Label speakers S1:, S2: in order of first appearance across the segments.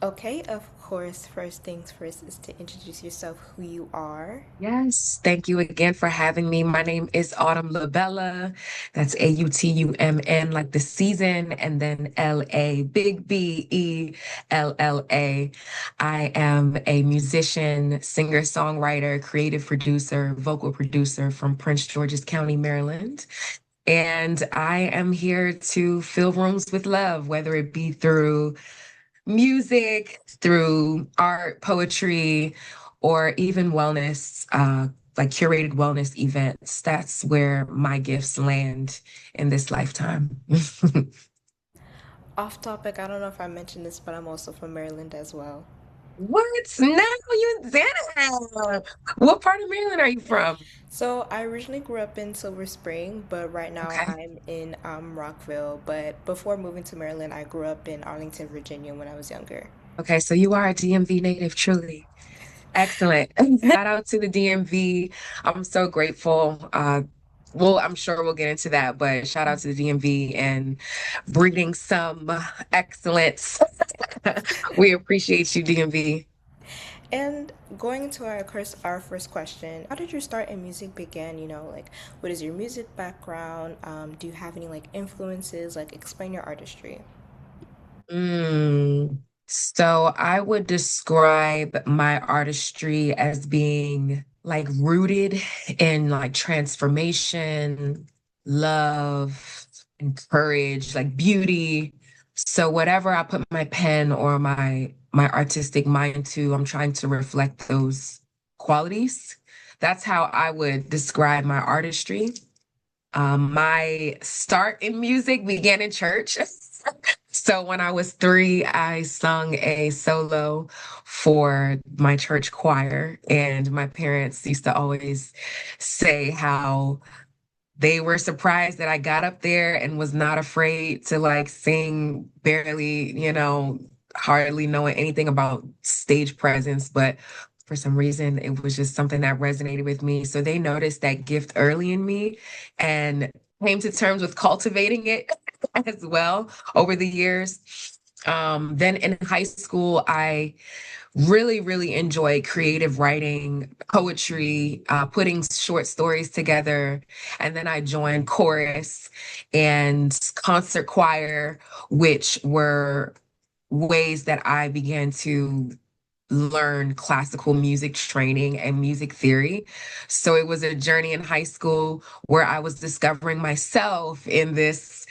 S1: Okay, of course, first things first is to introduce yourself, who you are.
S2: Yes, thank you again for having me. My name is Autumn LaBella. That's Autumn, like the season, and then LA, big Bella. I am a musician, singer, songwriter, creative producer, vocal producer from Prince George's County, Maryland. And I am here to fill rooms with love, whether it be through music, through art, poetry, or even wellness, like curated wellness events. That's where my gifts land in this lifetime.
S1: Off topic, I don't know if I mentioned this, but I'm also from Maryland as well.
S2: What? Now you did it. What part of Maryland are you from?
S1: So I originally grew up in Silver Spring, but right now
S2: Okay.
S1: I'm in Rockville. But before moving to Maryland, I grew up in Arlington, Virginia when I was younger.
S2: Okay, so you are a DMV native, truly. Excellent. Shout out to the DMV. I'm so grateful. Well, I'm sure we'll get into that, but shout out to the DMV and breeding some excellence. We appreciate you, DMV.
S1: And going into our first question, how did your start in music begin? Like what is your music background? Do you have any like influences? Like explain your artistry.
S2: So I would describe my artistry as being like rooted in like transformation, love, and courage, like beauty. So whatever I put my pen or my artistic mind to, I'm trying to reflect those qualities. That's how I would describe my artistry. My start in music began in church. So when I was 3, I sung a solo for my church choir, and my parents used to always say how they were surprised that I got up there and was not afraid to like sing, barely, hardly knowing anything about stage presence, but for some reason it was just something that resonated with me. So they noticed that gift early in me and came to terms with cultivating it as well over the years. Then in high school, I really enjoy creative writing, poetry, putting short stories together. And then I joined chorus and concert choir, which were ways that I began to learn classical music training and music theory. So it was a journey in high school where I was discovering myself in this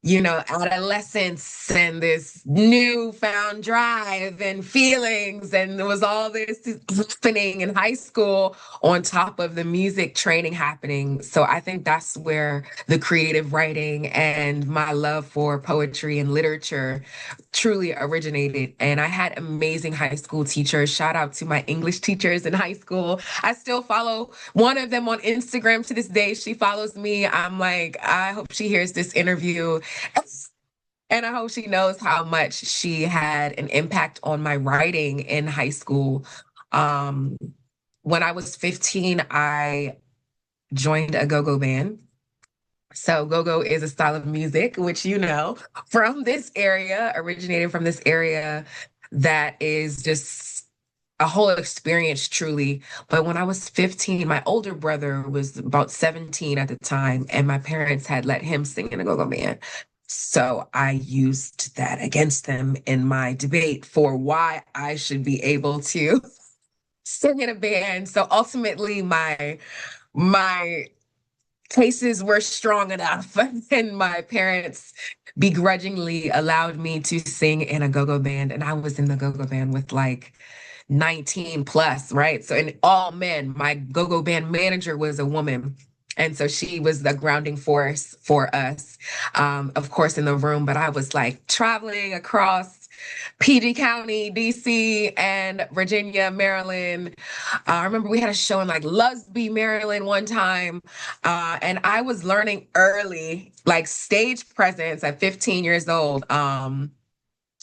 S2: adolescence and this newfound drive and feelings. And there was all this happening in high school on top of the music training happening. So I think that's where the creative writing and my love for poetry and literature truly originated. And I had amazing high school teachers. Shout out to my English teachers in high school. I still follow one of them on Instagram to this day. She follows me. I'm like, I hope she hears this interview. And I hope she knows how much she had an impact on my writing in high school. Um, when I was 15, I joined a go-go band. So go-go is a style of music, which from this area, originated from this area that is just a whole experience truly. But when I was 15, my older brother was about 17 at the time, and my parents had let him sing in a go-go band. So I used that against them in my debate for why I should be able to sing in a band. So ultimately my cases were strong enough, and my parents begrudgingly allowed me to sing in a go-go band. And I was in the go-go band with like 19 plus, right? So, and all men. My go-go band manager was a woman. And so she was the grounding force for us, of course, in the room. But I was like traveling across PG County, DC, and Virginia, Maryland. I remember we had a show in like Lusby, Maryland one time. And I was learning early, like stage presence at 15 years old.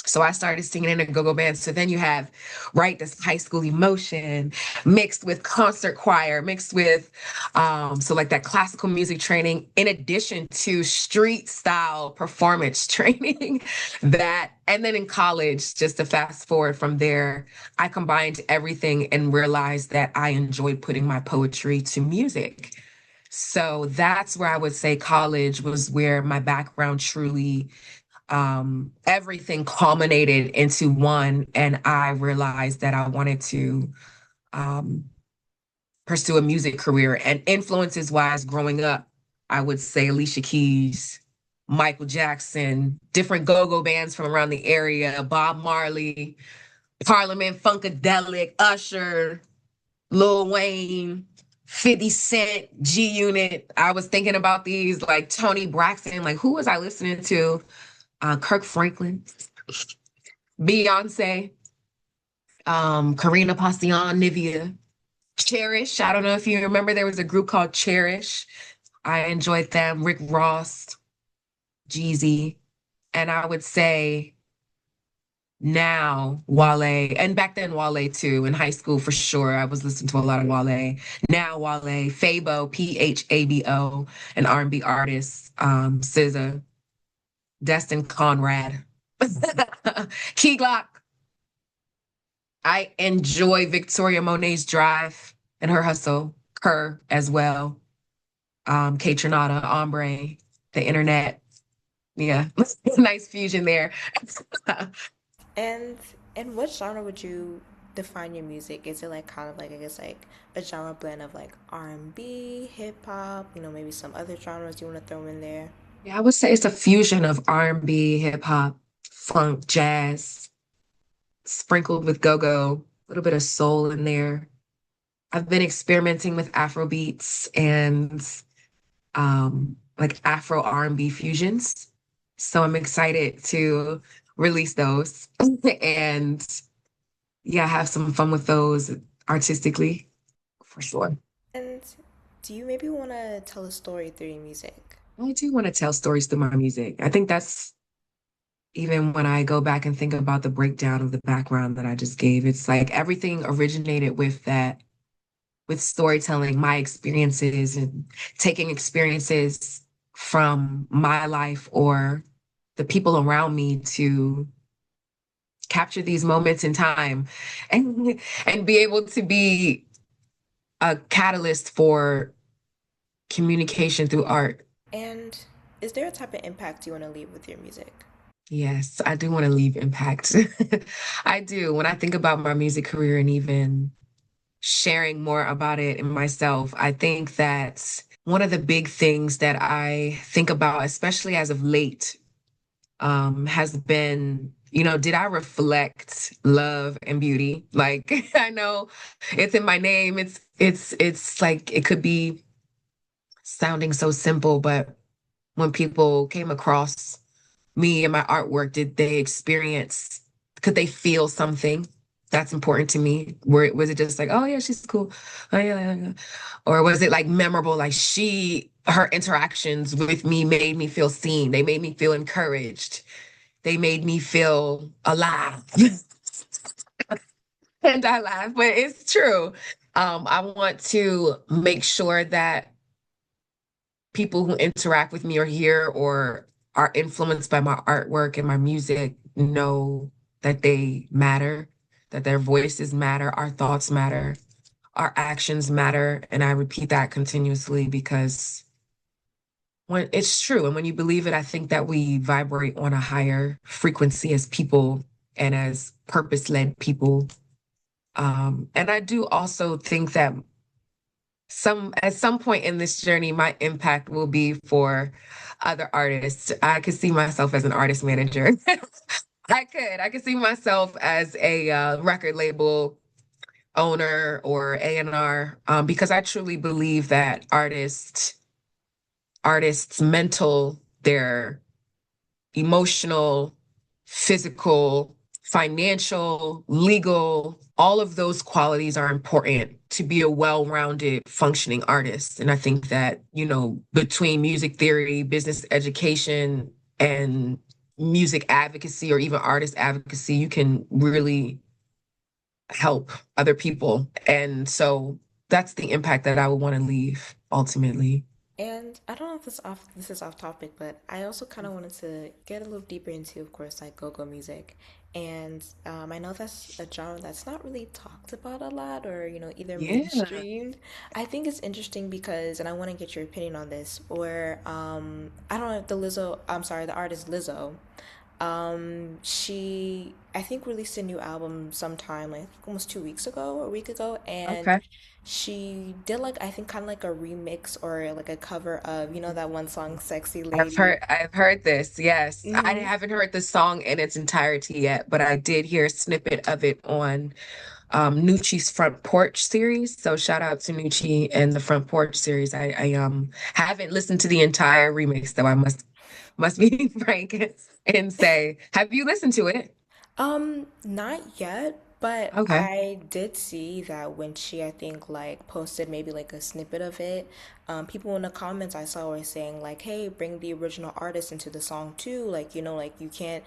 S2: So I started singing in a go-go band. So then you have, right, this high school emotion mixed with concert choir, mixed with, so like that classical music training, in addition to street style performance training that, and then in college, just to fast forward from there, I combined everything and realized that I enjoyed putting my poetry to music. So that's where I would say college was where my background truly everything culminated into one, and I realized that I wanted to um, pursue a music career. And influences wise, growing up, I would say Alicia Keys, Michael Jackson, different go-go bands from around the area, Bob Marley, Parliament Funkadelic, Usher, Lil Wayne, 50 Cent, G Unit. I was thinking about these, like Tony Braxton, like who was I listening to? Kirk Franklin, Beyonce, Karina Passion, Nivea, Cherish. I don't know if you remember, there was a group called Cherish. I enjoyed them. Rick Ross, Jeezy, and I would say now Wale, and back then Wale too. In high school for sure, I was listening to a lot of Wale. Now Wale, Fabo, Phabo, an R&B artist, SZA, Destin Conrad, Key Glock. I enjoy Victoria Monet's drive and her hustle, her as well. K Tronada, Ombre, the internet. Yeah, nice fusion there.
S1: And in what genre would you define your music? Is it like kind of like I guess like a genre blend of like R&B, hip hop, maybe some other genres you want to throw in there?
S2: Yeah, I would say it's a fusion of R&B, hip hop, funk, jazz, sprinkled with go-go, a little bit of soul in there. I've been experimenting with Afro beats and like Afro R&B fusions. So I'm excited to release those and yeah, have some fun with those artistically for sure.
S1: And do you maybe want to tell a story through your music?
S2: I do want to tell stories through my music. I think that's even when I go back and think about the breakdown of the background that I just gave, it's like everything originated with that, with storytelling, my experiences and taking experiences from my life or the people around me to capture these moments in time and be able to be a catalyst for communication through art.
S1: And is there a type of impact you want to leave with your music?
S2: Yes, I do want to leave impact. I do. When I think about my music career and even sharing more about it in myself, I think that one of the big things that I think about, especially as of late, has been, did I reflect love and beauty? Like I know it's in my name. It's like it could be sounding so simple, but when people came across me and my artwork, did they experience, could they feel something? That's important to me. Was it just like, oh yeah, she's cool. Oh yeah, yeah, yeah. Or was it like memorable? Like her interactions with me made me feel seen. They made me feel encouraged. They made me feel alive. And I laugh, but it's true. I want to make sure that people who interact with me or hear or are influenced by my artwork and my music know that they matter, that their voices matter, our thoughts matter, our actions matter. And I repeat that continuously because when it's true and when you believe it, I think that we vibrate on a higher frequency as people and as purpose-led people. And I do also think that at some point in this journey, my impact will be for other artists. I could see myself as an artist manager. I could see myself as a record label owner or A&R, because I truly believe that artists' mental, their emotional, physical, financial, legal, all of those qualities are important to be a well-rounded functioning artist. And I think that, between music theory, business education, and music advocacy or even artist advocacy, you can really help other people. And so that's the impact that I would want to leave ultimately.
S1: And I don't know if this is off topic, but I also kind of wanted to get a little deeper into, of course, like go-go music. And I know that's a genre that's not really talked about a lot, or either
S2: Yeah.
S1: mainstreamed. I think it's interesting because, and I want to get your opinion on this. Or I don't know if I'm sorry, the artist Lizzo. She I think released a new album sometime like almost 2 weeks ago, a week ago, and
S2: Okay.
S1: she did like I think kind of like a remix or like a cover of that one song, "Sexy
S2: I've
S1: Lady."
S2: heard I've heard this. Yes. I
S1: Hmm.
S2: haven't heard the song in its entirety yet, but I did hear a snippet of it on Nucci's Front Porch series. So shout out to Nucci and the Front Porch series. I haven't listened to the entire remix though. I must be frank and say, have you listened to it?
S1: Not yet, but
S2: Okay.
S1: I did see that when she, I think, like posted maybe like a snippet of it, people in the comments I saw were saying like, "Hey, bring the original artist into the song too." Like, like you can't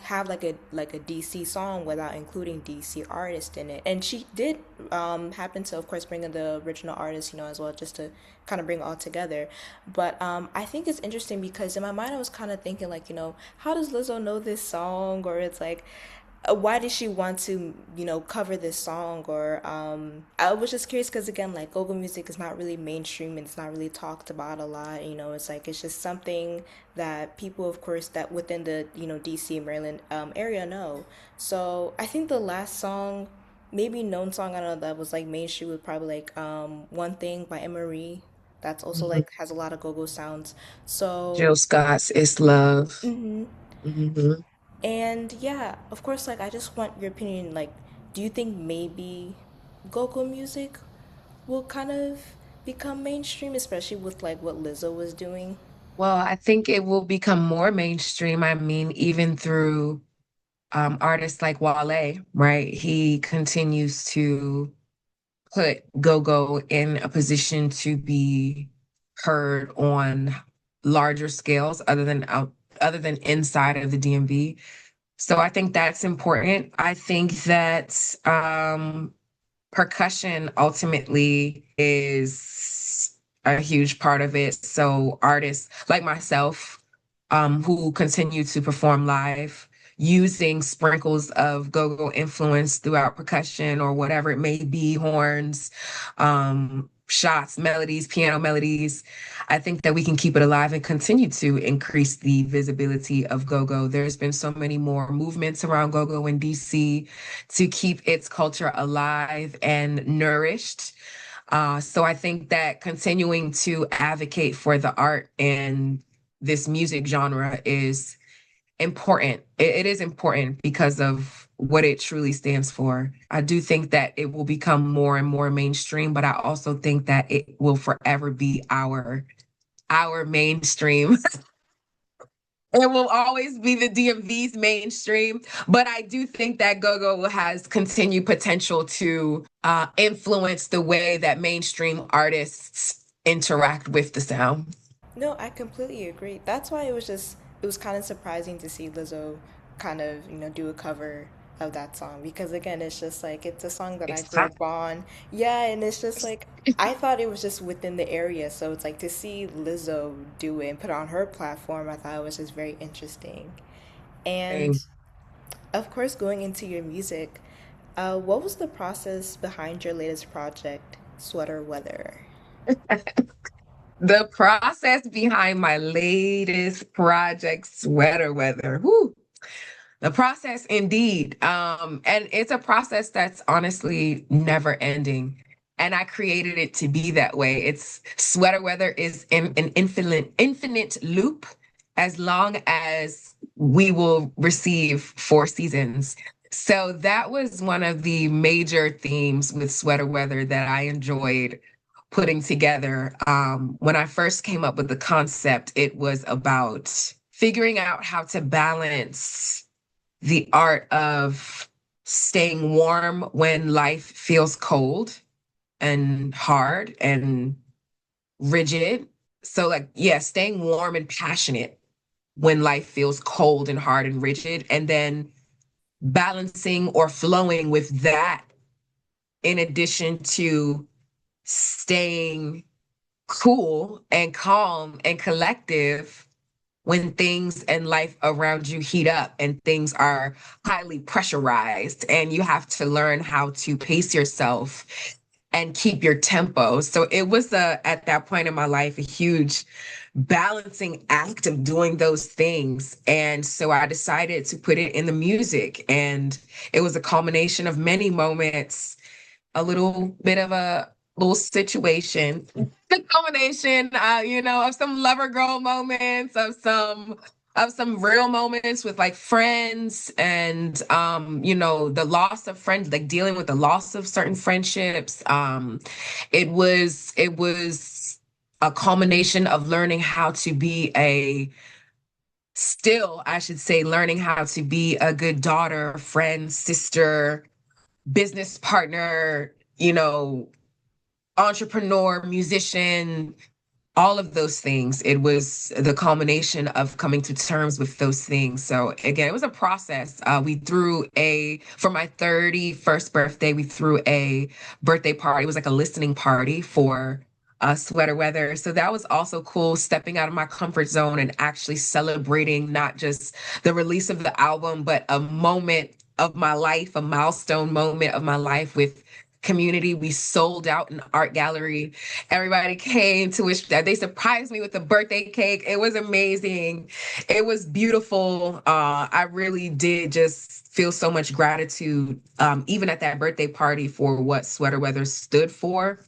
S1: have like a DC song without including DC artist in it. And she did happen to, of course, bring in the original artist, as well, just to kind of bring it all together. But I think it's interesting because in my mind I was kind of thinking like, how does Lizzo know this song? Or it's like, why did she want to cover this song? Or I was just curious because again, like go-go music is not really mainstream and it's not really talked about a lot. It's like it's just something that people, of course, that within the DC, Maryland area know. So I think the last song, maybe known song, I don't know, that was like mainstream was probably like One Thing by Emery. That's also
S2: Mhm.
S1: like has a lot of go-go sounds. So
S2: Jill Scott's It's Love.
S1: mhm.
S2: Hmm.
S1: And yeah, of course, like I just want your opinion. Like, do you think maybe go-go music will kind of become mainstream, especially with like what Lizzo was doing?
S2: Well, I think it will become more mainstream. I mean, even through artists like Wale, right? He continues to put go-go in a position to be heard on larger scales other than inside of the DMV. So I think that's important. I think that percussion ultimately is a huge part of it. So artists like myself, who continue to perform live using sprinkles of go-go influence throughout percussion or whatever it may be, horns, shots, melodies, piano melodies. I think that we can keep it alive and continue to increase the visibility of go-go. There's been so many more movements around go-go in DC to keep its culture alive and nourished. So I think that continuing to advocate for the art and this music genre is important. It is important because of what it truly stands for. I do think that it will become more and more mainstream, but I also think that it will forever be our mainstream. It will always be the DMV's mainstream, but I do think that go-go has continued potential to influence the way that mainstream artists interact with the sound.
S1: No, I completely agree. That's why it was kind of surprising to see Lizzo kind of, do a cover of that song because again, it's just like it's a song that I
S2: It's
S1: grew
S2: time.
S1: up on. Yeah, and it's just like I thought it was just within the area, so it's like to see Lizzo do it and put it on her platform, I thought it was just very interesting. And of course, going into your music, what was the process behind your latest project, Sweater Weather?
S2: The process behind my latest project, Sweater Weather. Whew. The process indeed. And it's a process that's honestly never ending. And I created it to be that way. It's Sweater Weather is in an infinite loop as long as we will receive 4 seasons. So that was one of the major themes with Sweater Weather that I enjoyed putting together. When I first came up with the concept, it was about figuring out how to balance the art of staying warm when life feels cold and hard and rigid. So, like, yeah, staying warm and passionate when life feels cold and hard and rigid, and then balancing or flowing with that in addition to staying cool and calm and collective when things in life around you heat up and things are highly pressurized, and you have to learn how to pace yourself and keep your tempo. So it was at that point in my life a huge balancing act of doing those things. And so I decided to put it in the music, and it was a culmination of many moments, a little bit of a little situation, the combination, of some lover girl moments, of some real moments with like friends, and the loss of friends, like dealing with the loss of certain friendships. It was a culmination of learning how to be a still, I should say, learning how to be a good daughter, friend, sister, business partner, entrepreneur, musician, all of those things. It was the culmination of coming to terms with those things. So again, it was a process. For my 31st birthday, we threw a birthday party. It was like a listening party for Sweater Weather. So that was also cool, stepping out of my comfort zone and actually celebrating not just the release of the album, but a moment of my life, a milestone moment of my life with community. We sold out an art gallery. Everybody came to wish that. They surprised me with a birthday cake. It was amazing. It was beautiful. I really did just feel so much gratitude, even at that birthday party, for what Sweater Weather stood for.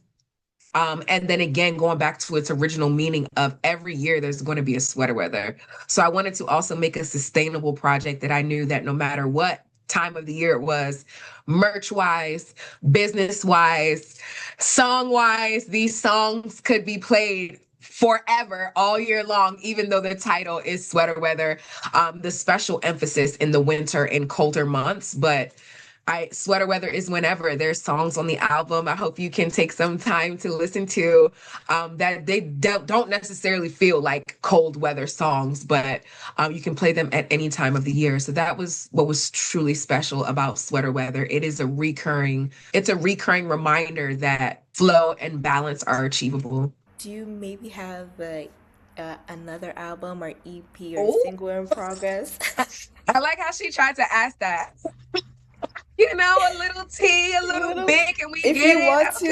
S2: And then again, going back to its original meaning of every year, there's going to be a Sweater Weather. So I wanted to also make a sustainable project that I knew that no matter what time of the year it was, merch wise, business wise, song wise, these songs could be played forever, all year long, even though the title is Sweater Weather. The special emphasis in the winter and colder months, but Sweater Weather is whenever. There's songs on the album I hope you can take some time to listen to, that they don't necessarily feel like cold weather songs, but you can play them at any time of the year. So that was what was truly special about Sweater Weather. It's a recurring reminder that flow and balance are achievable.
S1: Do you maybe have another album or EP or
S2: Oh,
S1: single in progress?
S2: I like how she tried to ask that. A little tea, a
S1: A
S2: little
S1: little,
S2: bit, and we
S1: if
S2: get
S1: you
S2: it.
S1: want to.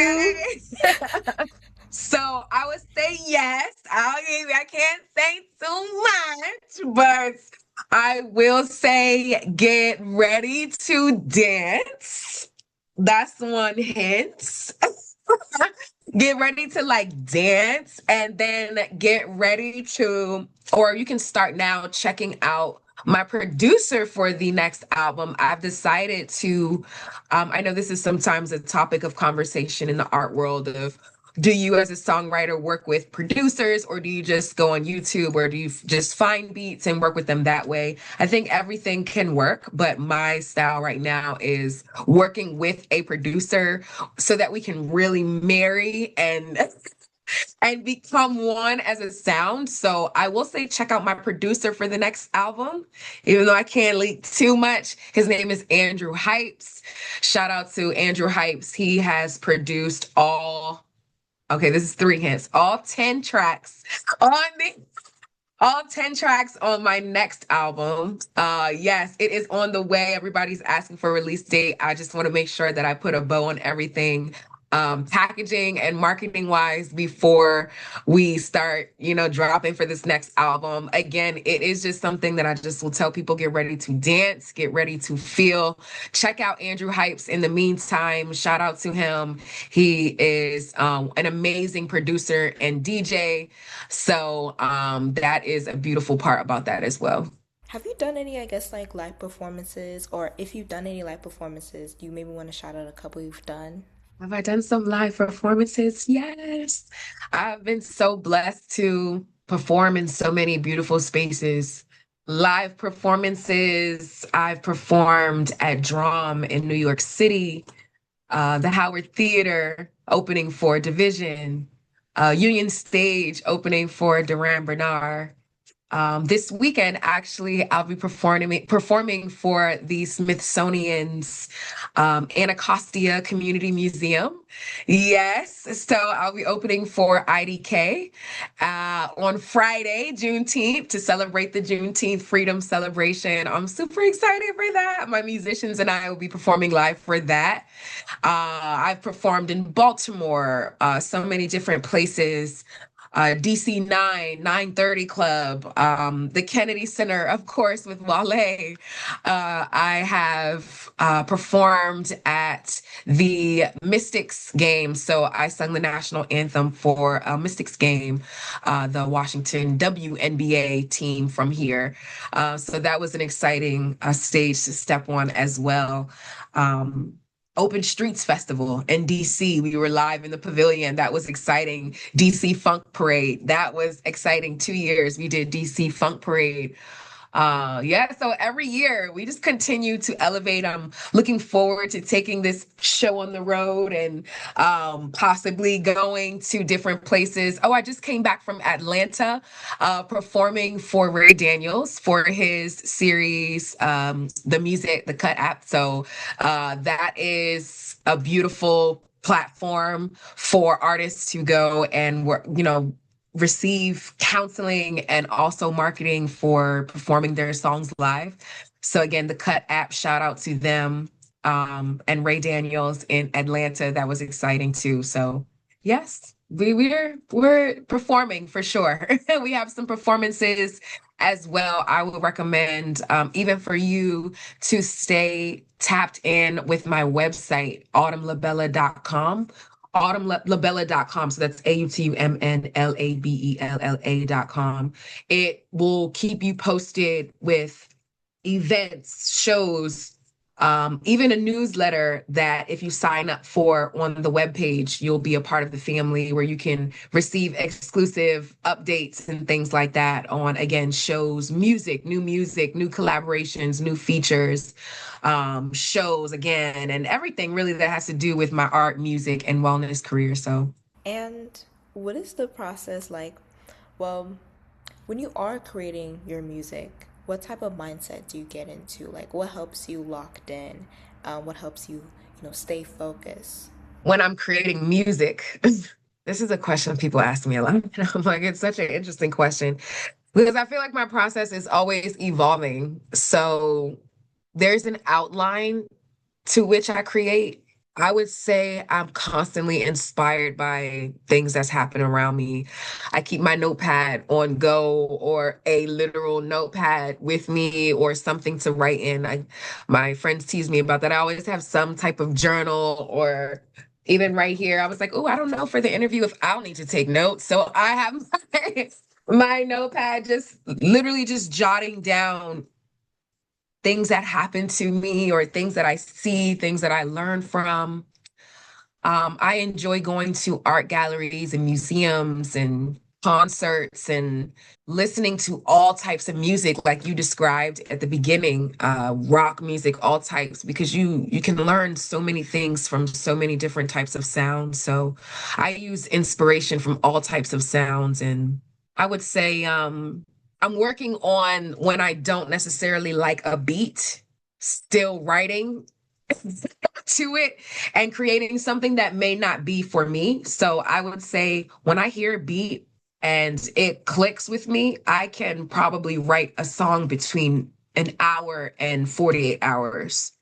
S2: Okay. So I would say yes. I can't say too much, but I will say get ready to dance. That's one hint. Get ready to like dance, and then get ready to, or you can start now checking out my producer for the next album. I've decided to, I know this is sometimes a topic of conversation in the art world of, do you as a songwriter work with producers, or do you just go on YouTube, or do you just find beats and work with them that way? I think everything can work, but my style right now is working with a producer so that we can really marry and become one as a sound. So I will say check out my producer for the next album, even though I can't leak too much. His name is Andrew Hypes. Shout out to Andrew Hypes. He has produced okay, this is three hints, on the all 10 tracks on my next album. Yes, it is on the way. Everybody's asking for a release date. I just want to make sure that I put a bow on everything, packaging and marketing wise, before we start, dropping for this next album. Again, it is just something that I just will tell people: get ready to dance, get ready to feel. Check out Andrew Hypes in the meantime. Shout out to him. He is an amazing producer and DJ. So that is a beautiful part about that as well.
S1: Have you done any, I guess, like live performances? Or if you've done any live performances, do you maybe want to shout out a couple you've done?
S2: Have I done some live performances? Yes. I've been so blessed to perform in so many beautiful spaces. Live performances, I've performed at Drum in New York City, the Howard Theater opening for Division, Union Stage opening for Duran Bernard. This weekend, actually, I'll be performing for the Smithsonian's Anacostia Community Museum. Yes, so I'll be opening for IDK on Friday, Juneteenth, to celebrate the Juneteenth Freedom Celebration. I'm super excited for that. My musicians and I will be performing live for that. I've performed in Baltimore, so many different places. DC 930 Club, the Kennedy Center, of course, with Wale. I have performed at the Mystics game. So I sung the national anthem for a Mystics game, the Washington WNBA team from here. So that was an exciting stage to step on as well. Um, Open Streets Festival in DC. We were live in the pavilion. That was exciting. DC Funk Parade. That was exciting. 2 years we did DC Funk Parade. Yeah, so every year we just continue to elevate. I'm looking forward to taking this show on the road and possibly going to different places. Oh, I just came back from Atlanta, performing for Ray Daniels for his series, the Cut app. So that is a beautiful platform for artists to go and work, receive counseling and also marketing for performing their songs live. So again, the Cut app, shout out to them, and Ray Daniels in Atlanta. That was exciting too. So yes, we're performing for sure. We have some performances as well. I would recommend, even for you to stay tapped in with my website, autumnlabella.com. autumnlabella.com. So that's AUTUMNLABELLA.com. It will keep you posted with events, shows, even a newsletter that if you sign up for on the webpage, you'll be a part of the family where you can receive exclusive updates and things like that on, again, shows, music, new collaborations, new features, shows, again, and everything really that has to do with my art, music, and wellness career. So
S1: And what is the process like? Well, when you are creating your music, what type of mindset do you get into? Like, what helps you locked in? What helps you, stay focused?
S2: when I'm creating music, this is a question people ask me a lot. And I'm like, it's such an interesting question because I feel like my process is always evolving. So there's an outline to which I create. I would say I'm constantly inspired by things that's happening around me. I keep my notepad on go or a literal notepad with me or something to write in. My friends tease me about that. I always have some type of journal or even right here. I was like, oh, I don't know for the interview if I'll need to take notes. So I have my notepad just literally just jotting down things that happen to me or things that I see, things that I learn from. I enjoy going to art galleries and museums and concerts and listening to all types of music, like you described at the beginning, rock music, all types, because you can learn so many things from so many different types of sounds. So I use inspiration from all types of sounds, and I would say I'm working on when I don't necessarily like a beat, still writing to it and creating something that may not be for me. So I would say when I hear a beat and it clicks with me, I can probably write a song between an hour and 48 hours.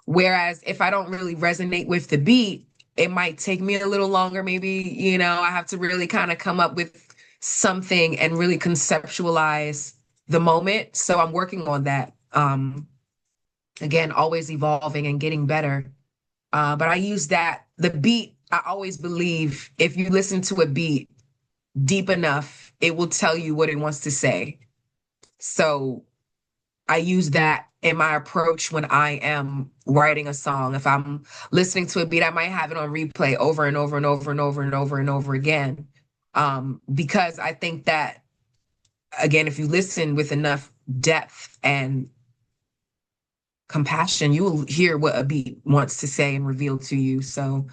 S2: Whereas if I don't really resonate with the beat, it might take me a little longer. Maybe, I have to really kind of come up with something and really conceptualize the moment. So I'm working on that. Again, always evolving and getting better. But I use the beat. I always believe if you listen to a beat deep enough, it will tell you what it wants to say. So I use that in my approach when I am writing a song. If I'm listening to a beat, I might have it on replay over and over and over and over and over and over again. Because I think that, again, if you listen with enough depth and compassion, you will hear what a beat wants to say and reveal to you. So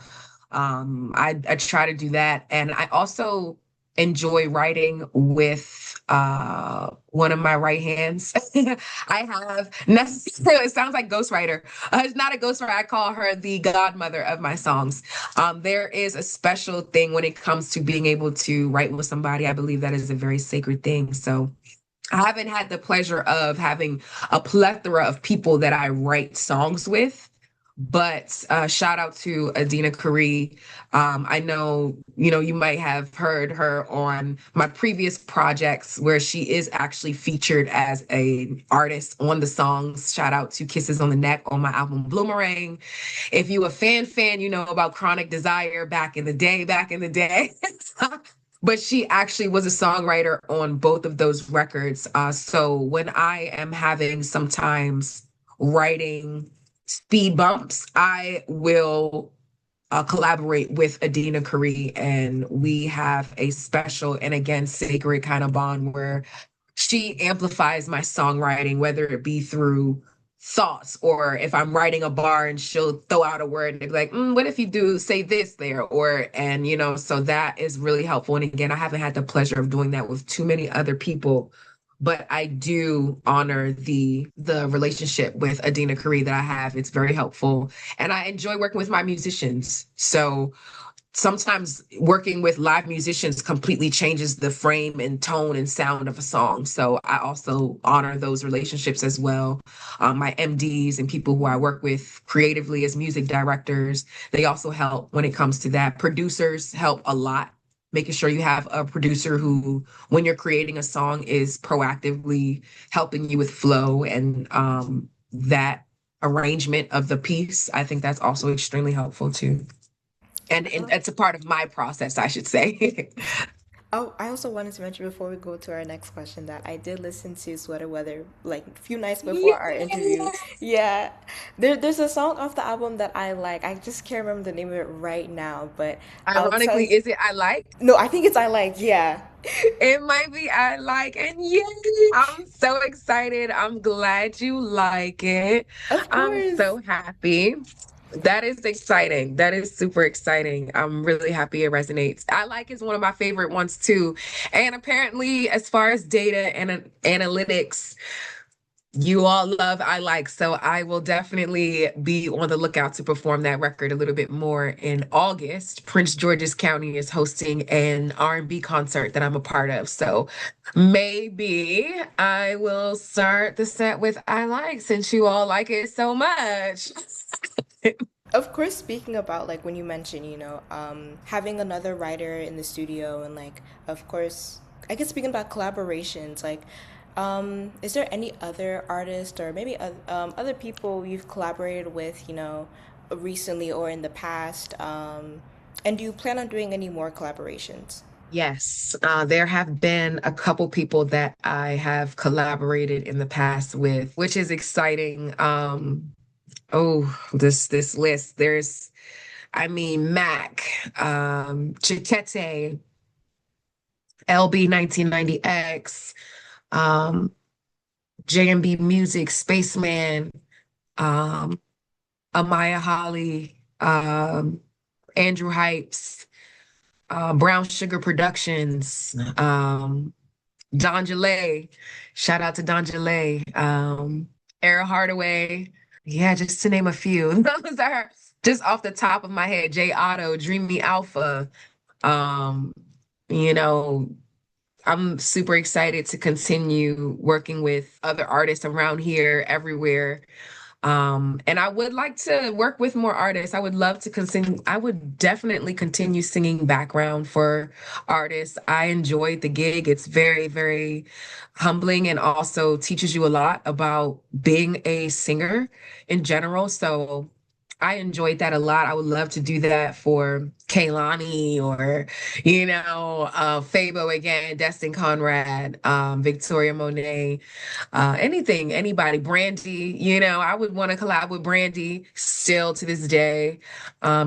S2: I try to do that. And I also enjoy writing with one of my right hands. I have necessarily, it sounds like ghostwriter. It's not a ghostwriter. I call her the godmother of my songs. There is a special thing when it comes to being able to write with somebody. I believe that is a very sacred thing. So I haven't had the pleasure of having a plethora of people that I write songs with. But shout out to Adina Kari. I know, you might have heard her on my previous projects where she is actually featured as a artist on the songs. Shout out to Kisses on the Neck on my album Bloomerang. If you a fan, you know about Chronic Desire back in the day. But she actually was a songwriter on both of those records. So when I am having sometimes writing speed bumps, I will collaborate with Adina Kari, and we have a special and again sacred kind of bond where she amplifies my songwriting, whether it be through thoughts or if I'm writing a bar and she'll throw out a word and be like, what if you do say this there? Or, and so that is really helpful. And again, I haven't had the pleasure of doing that with too many other people, but I do honor the relationship with Adina Kari that I have. It's very helpful. And I enjoy working with my musicians. So sometimes working with live musicians completely changes the frame and tone and sound of a song. So I also honor those relationships as well. My MDs and people who I work with creatively as music directors, they also help when it comes to that. Producers help a lot. Making sure you have a producer who, when you're creating a song, is proactively helping you with flow and that arrangement of the piece. I think that's also extremely helpful too. And it's a part of my process, I should say.
S1: Oh, I also wanted to mention before we go to our next question that I did listen to Sweater Weather like a few nights before our interview.
S2: Yes.
S1: Yeah, there's a song off the album that I like. I just can't remember the name of it right now, but I'll tell
S2: Ironically,
S1: you.
S2: is it I like?
S1: No, I think it's I like. Yeah,
S2: It might be I like, and yay! I'm so excited. I'm glad you like it.
S1: of
S2: I'm
S1: course.
S2: so happy. That is exciting. That is super exciting. I'm really happy it resonates. I like is one of my favorite ones too. And apparently, as far as data and analytics, you all love I like. So I will definitely be on the lookout to perform that record a little bit more in August. Prince George's County is hosting an R&B concert that I'm a part of. So maybe I will start the set with I like since you all like it so much.
S1: Of course, speaking about like when you mentioned, having another writer in the studio and like, of course, I guess speaking about collaborations, like, is there any other artist or maybe other people you've collaborated with, recently or in the past? And do you plan on doing any more collaborations?
S2: Yes, there have been a couple people that I have collaborated in the past with, which is exciting. This list. Mac, Chiquete, LB 1990X, um, JMB Music, Spaceman, um, Amaya Holly, Andrew Hypes, Brown Sugar Productions, Don Jalay. Shout out to Don Jalay, Era Hardaway. Yeah, just to name a few. Those are just off the top of my head. J Otto, Dream Me Alpha. Um, you know, I'm super excited to continue working with other artists around here, everywhere. And I would like to work with more artists. I would love to continue. I would definitely continue singing background for artists. I enjoyed the gig. It's very, very humbling and also teaches you a lot about being a singer in general. So I enjoyed that a lot. I would love to do that for Kaylani or, Fabo again, Destin Conrad, Victoria Monet, anything, anybody, Brandy, I would want to collab with Brandy still to this day.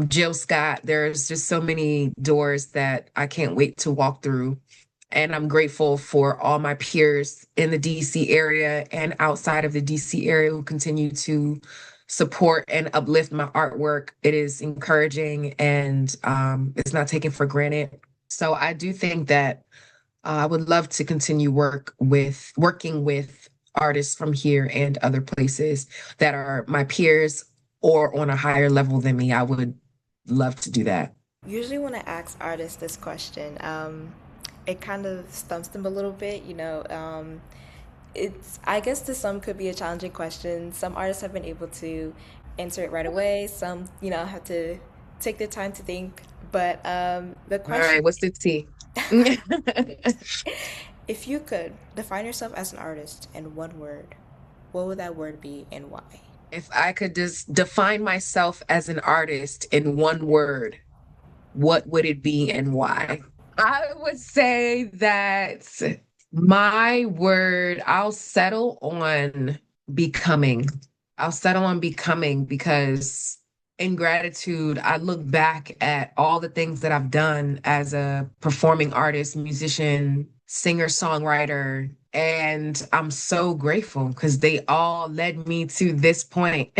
S2: Jill Scott, there's just so many doors that I can't wait to walk through. And I'm grateful for all my peers in the DC area and outside of the DC area who continue to support and uplift my artwork. It is encouraging and it's not taken for granted. So I do think that I would love to continue working with artists from here and other places that are my peers or on a higher level than me. I would love to do that.
S1: Usually, when I ask artists this question, it kind of stumps them a little bit. It's, I guess to some could be a challenging question. Some artists have been able to answer it right away. Some, have to take their time to think. But the
S2: All right,
S1: question,
S2: what's the tea?
S1: if you could define yourself as an artist in one word, what would that word be and why?
S2: If I could just define myself as an artist in one word, what would it be and why? I would say that my word, I'll settle on becoming. I'll settle on becoming because in gratitude, I look back at all the things that I've done as a performing artist, musician, singer, songwriter, and I'm so grateful because they all led me to this point.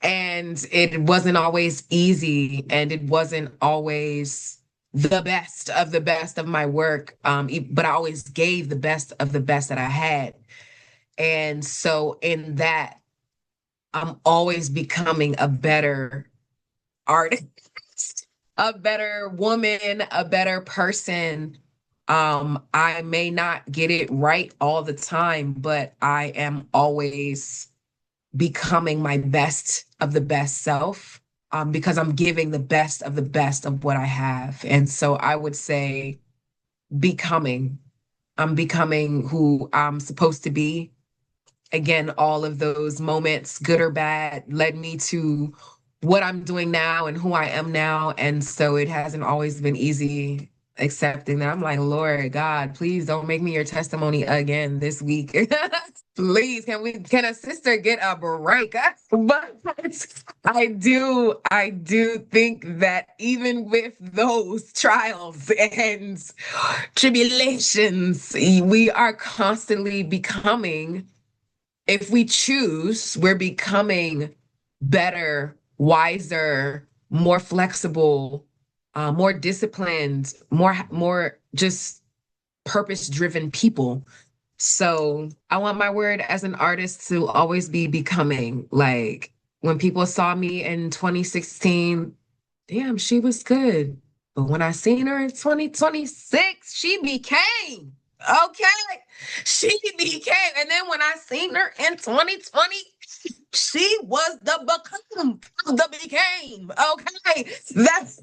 S2: And it wasn't always easy, and it wasn't always the best of the best of my work. But I always gave the best of the best that I had. And so in that, I'm always becoming a better artist, a better woman, a better person. I may not get it right all the time, but I am always becoming my best of the best self, because I'm giving the best of the best of what I have. And so I would say becoming, I'm becoming who I'm supposed to be. Again, all of those moments, good or bad, led me to what I'm doing now and who I am now. And so it hasn't always been easy accepting that. I'm like, Lord God, please don't make me your testimony again this week. Please, can a sister get a break? But I do think that even with those trials and tribulations, we are constantly becoming, if we choose, we're becoming better, wiser, more flexible, more disciplined, more just purpose-driven people. So I want my word as an artist to always be becoming. Like when people saw me in 2016, damn, she was good. But when I seen her in 2026, she became. Okay. She became. And then when I seen her in 2020, she was the become, the became. Okay. That's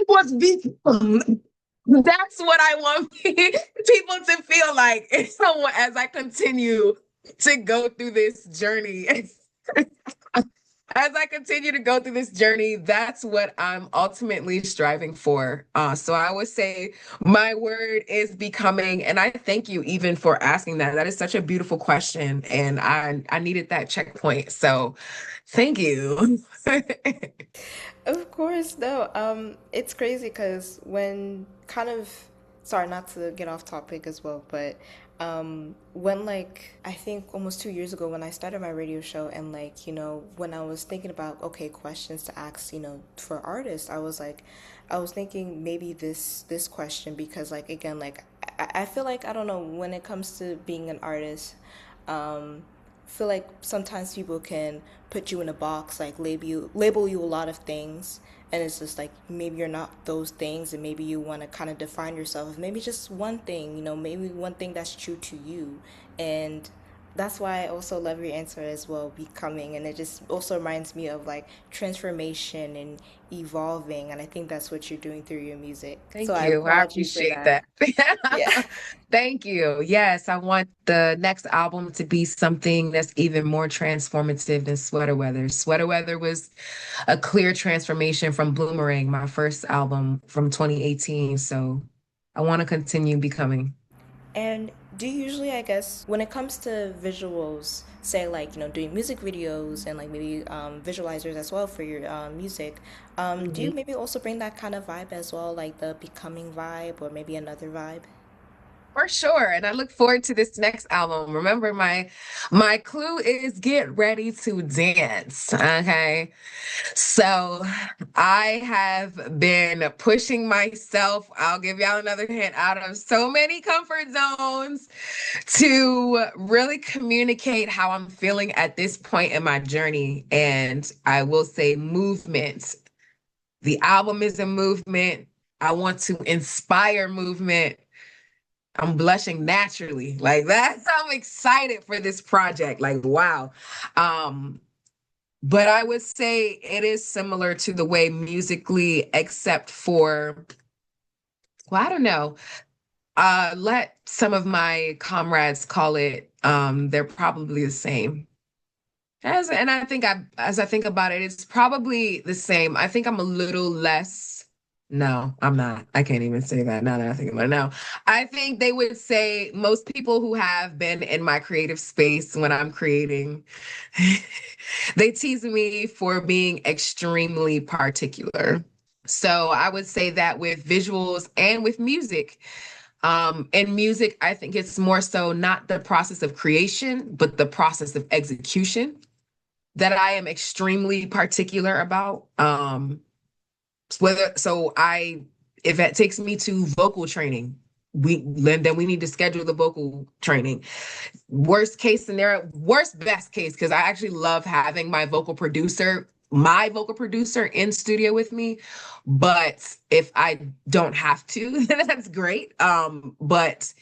S2: was become. That's what I want people to feel like as I continue to go through this journey. As I continue to go through this journey, that's what I'm ultimately striving for. So I would say my word is becoming, and I thank you even for asking that. That is such a beautiful question, and I needed that checkpoint. So thank you.
S1: Of course, no. It's crazy because when kind of, sorry, not to get off topic as well, but when like I think almost 2 years ago when I started my radio show and like when I was thinking about okay questions to ask for artists, I was thinking maybe this question because like again like I feel like I don't know when it comes to being an artist. Feel like sometimes people can put you in a box, like label you a lot of things, and it's just like maybe you're not those things, and maybe you want to kind of define yourself as maybe just one thing, maybe one thing that's true to you, and that's why I also love your answer as well, becoming, and it just also reminds me of like transformation and evolving, and I think that's what you're doing through your music. So
S2: Thank
S1: I
S2: you. I
S1: applaud you for
S2: appreciate
S1: that.
S2: that.
S1: Yeah.
S2: Thank you. Yes, I want the next album to be something that's even more transformative than Sweater Weather. Sweater Weather was a clear transformation from Bloomerang, my first album from 2018. So I want to continue becoming.
S1: And do you usually, I guess, when it comes to visuals, say like, doing music videos and like maybe visualizers as well for your music, do you
S2: Mhm.
S1: maybe also bring that kind of vibe as well, like the becoming vibe or maybe another vibe?
S2: For sure. And I look forward to this next album. Remember, my clue is get ready to dance. Okay. So I have been pushing myself. I'll give y'all another hint out of so many comfort zones to really communicate how I'm feeling at this point in my journey. And I will say movement. The album is a movement. I want to inspire movement. I'm blushing naturally. Like that. I'm excited for this project. Like, wow. Um, but I would say it is similar to the way musically, except for, well, I don't know. Let some of my comrades call it, they're probably the same. And I think as I think about it, it's probably the same. I think I'm a little less. No, I'm not. I can't even say that now that I think about it. No, I think they would say most people who have been in my creative space when I'm creating, they tease me for being extremely particular. So I would say that with visuals and with music. In music, I think it's more so not the process of creation, but the process of execution that I am extremely particular about. Whether so I if it takes me to vocal training, then we need to schedule the vocal training. Worst case scenario, worst best case, because I actually love having my vocal producer in studio with me. But if I don't have to, then that's great. But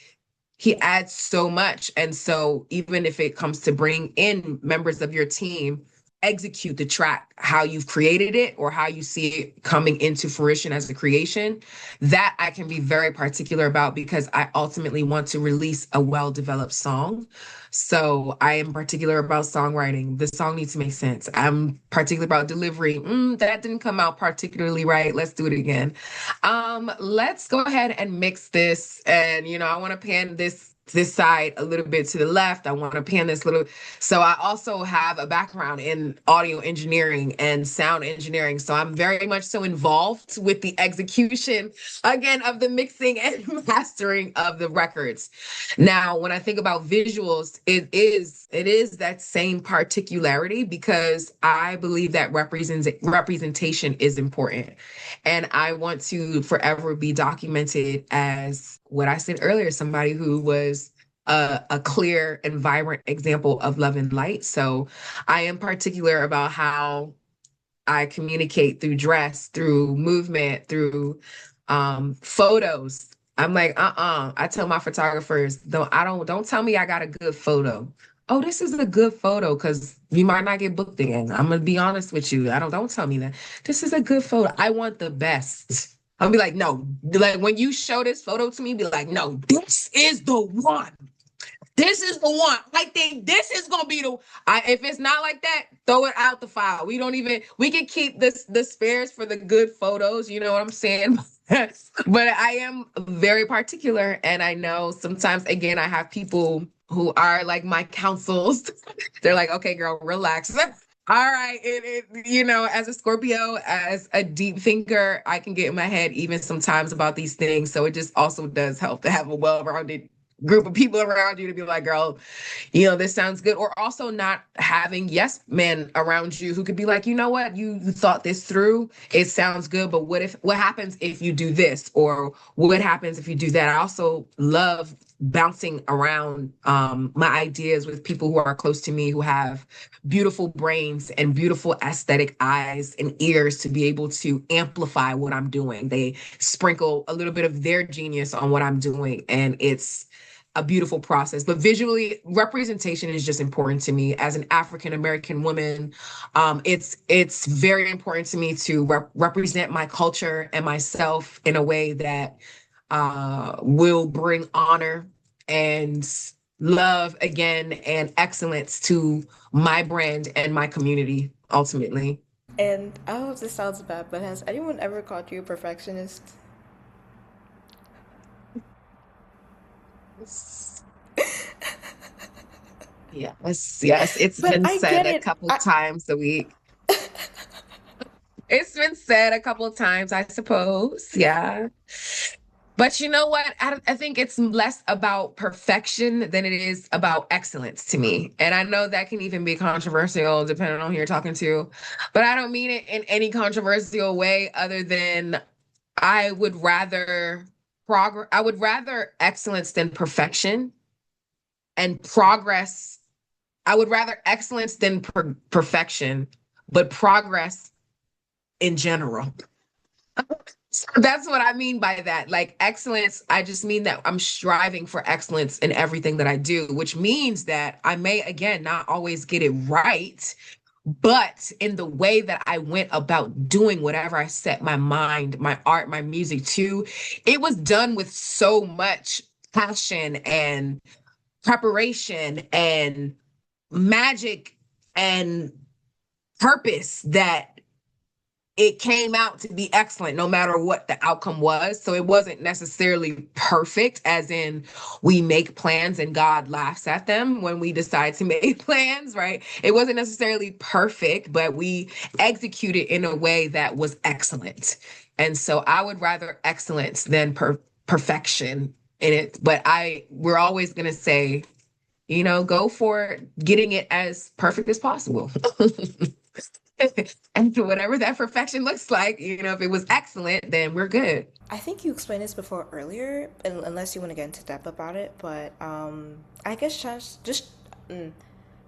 S2: he adds so much. And so even if it comes to bring in members of your team, execute the track how you've created it or how you see it coming into fruition as a creation, that I can be very particular about because I ultimately want to release a well-developed song. So I am particular about songwriting. The song needs to make sense. I'm particular about delivery. That didn't come out particularly right. Let's do it again. Let's go ahead and mix this. And I want to pan this side a little bit to the left. I want to pan this little. So I also have a background in audio engineering and sound engineering. So I'm very much so involved with the execution again of the mixing and mastering of the records. Now, when I think about visuals, it is that same particularity because I believe that representation is important. And I want to forever be documented as what I said earlier, somebody who was a clear and vibrant example of love and light. So I am particular about how I communicate through dress, through movement, through photos. I'm like, I tell my photographers, don't tell me I got a good photo. Oh, this is a good photo because you might not get booked again. I'm gonna be honest with you. Don't tell me that. This is a good photo. I want the best. I'll be like, no, like when you show this photo to me, be like, no, this is the one. This is the one. I think this is gonna be if it's not like that, throw it out the file. We can keep the spares for the good photos, you know what I'm saying? But I am very particular and I know sometimes again I have people who are like my counsels. They're like, okay, girl, relax. All right. As a Scorpio, as a deep thinker, I can get in my head even sometimes about these things. So it just also does help to have a well-rounded group of people around you to be like, girl, this sounds good. Or also not having yes men around you who could be like, you know what, you thought this through. It sounds good, but what happens if you do this? Or what happens if you do that? I also love bouncing around my ideas with people who are close to me who have beautiful brains and beautiful aesthetic eyes and ears to be able to amplify what I'm doing. They sprinkle a little bit of their genius on what I'm doing, and it's a beautiful process. But visually, representation is just important to me as an African American woman. It's very important to me to represent my culture and myself in a way that will bring honor and love again and excellence to my brand and my community ultimately.
S1: And I hope this sounds bad, but has anyone ever called you a perfectionist?
S2: Yes, yes, it's
S1: But
S2: been
S1: I
S2: said
S1: get
S2: a
S1: it.
S2: couple times a week. It's been said a couple of times, I suppose. Yeah. But you know what? I think it's less about perfection than it is about excellence to me. And I know that can even be controversial depending on who you're talking to, but I don't mean it in any controversial way other than I would rather I would rather excellence than perfection and progress. I would rather excellence than perfection, but progress in general. So that's what I mean by that. Like excellence, I just mean that I'm striving for excellence in everything that I do, which means that I may, again, not always get it right, but in the way that I went about doing whatever I set my mind, my art, my music to, it was done with so much passion and preparation and magic and purpose that it came out to be excellent no matter what the outcome was. So it wasn't necessarily perfect, as in we make plans and God laughs at them when we decide to make plans, right? It wasn't necessarily perfect, but we executed in a way that was excellent. And so I would rather excellence than perfection in it. But we're always going to say, go for getting it as perfect as possible. And whatever that perfection looks like, if it was excellent, then we're good.
S1: I think you explained this before earlier, unless you want to get into depth about it. But I guess just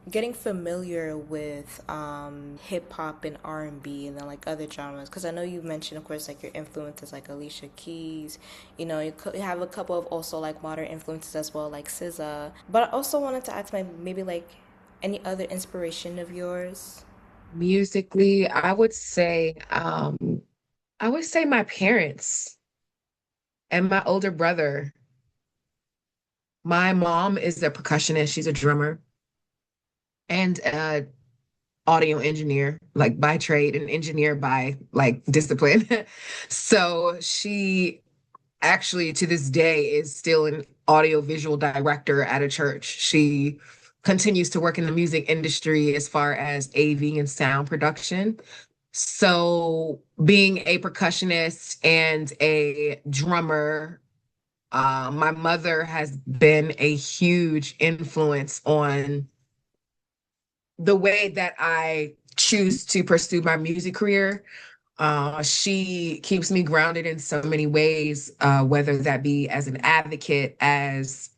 S1: getting familiar with hip hop and R&B and then like other genres, because I know you mentioned, of course, like your influences like Alicia Keys. You have a couple of also like modern influences as well, like SZA. But I also wanted to ask, maybe like any other inspiration of yours.
S2: Musically, I would say my parents and my older brother. My mom is a percussionist, she's a drummer and audio engineer, like by trade, and engineer by like discipline. So she actually to this day is still an audio visual director at a church. She continues to work in the music industry as far as AV and sound production. So being a percussionist and a drummer, my mother has been a huge influence on the way that I choose to pursue my music career. She keeps me grounded in so many ways, whether that be as an advocate, as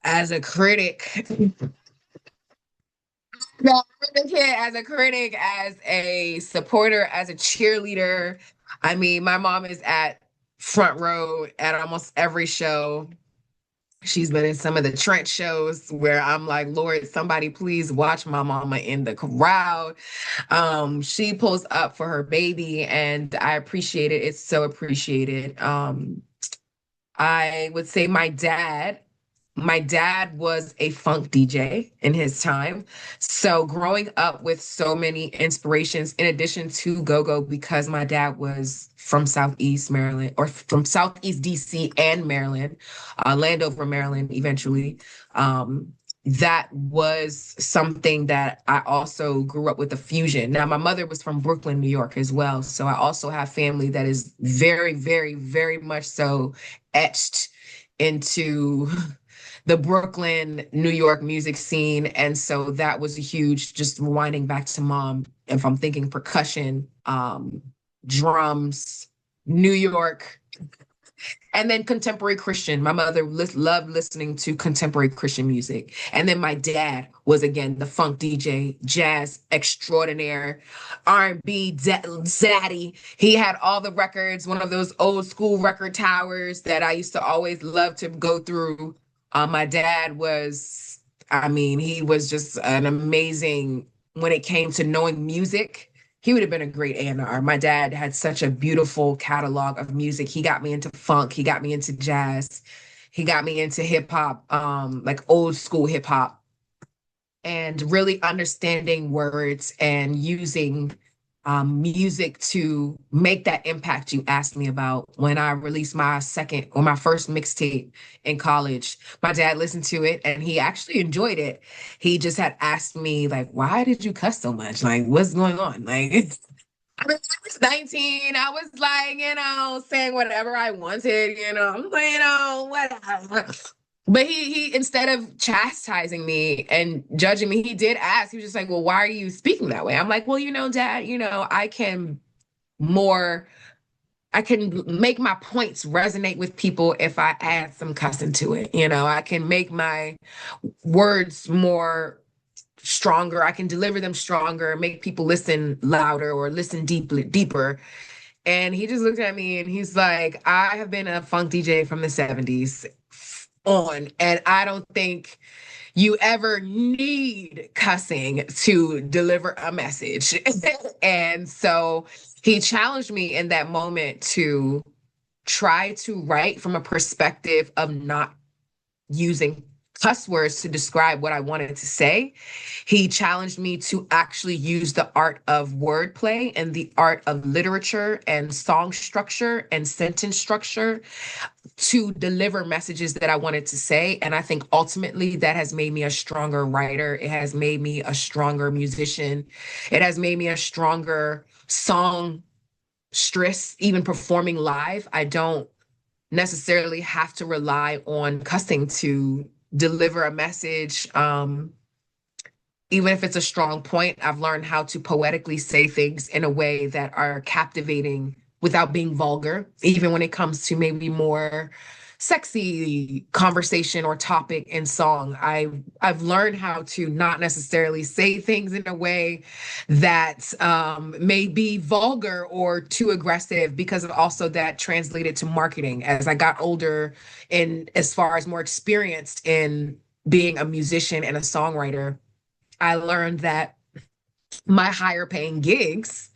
S2: a critic, as a critic, as a supporter, as a cheerleader. I mean, my mom is at front row at almost every show. She's been in some of the Trent shows where I'm like, Lord, somebody please watch my mama in the crowd. She pulls up for her baby, and I appreciate it. It's so appreciated. I would say my dad was a funk DJ in his time. So growing up with so many inspirations, in addition to go-go, because my dad was from Southeast Maryland or from Southeast DC and Maryland, Landover, Maryland, eventually. That was something that I also grew up with a fusion. Now, my mother was from Brooklyn, New York as well. So I also have family that is very, very, very much so etched into the Brooklyn, New York music scene. And so that was a huge, just rewinding back to mom. If I'm thinking percussion, drums, New York, and then contemporary Christian. My mother loved listening to contemporary Christian music. And then my dad was again the funk DJ, jazz extraordinaire, R&B zaddy. He had all the records, one of those old school record towers that I used to always love to go through. My dad was, I mean, he was just an amazing when it came to knowing music. He would have been a great A&R. My dad had such a beautiful catalog of music. He got me into funk. He got me into jazz. He got me into hip hop, like old school hip hop, and really understanding words and using music to make that impact you asked me about. When I released my second or my first mixtape in college, my dad listened to it and he actually enjoyed it. He just had asked me, like, why did you cuss so much? Like, what's going on? Like, I was 19. I was like, saying whatever I wanted, whatever. But he instead of chastising me and judging me, he did ask. He was just like, "Well, why are you speaking that way?" I'm like, "Well, Dad, more I can make my points resonate with people if I add some cussing to it. I can make my words more stronger. I can deliver them stronger, make people listen louder or listen deeper." And he just looked at me and he's like, "I have been a funk DJ from the 70s on, and I don't think you ever need cussing to deliver a message." And so he challenged me in that moment to try to write from a perspective of not using cuss words to describe what I wanted to say. He challenged me to actually use the art of wordplay and the art of literature and song structure and sentence structure to deliver messages that I wanted to say. And I think ultimately that has made me a stronger writer. It has made me a stronger musician. It has made me a stronger song stress, even performing live. I don't necessarily have to rely on cussing to deliver a message. Even if it's a strong point, I've learned how to poetically say things in a way that are captivating without being vulgar, even when it comes to maybe more sexy conversation or topic in song. I've learned how to not necessarily say things in a way that may be vulgar or too aggressive, because of also that translated to marketing as I got older and as far as more experienced in being a musician and a songwriter. I learned that my higher paying gigs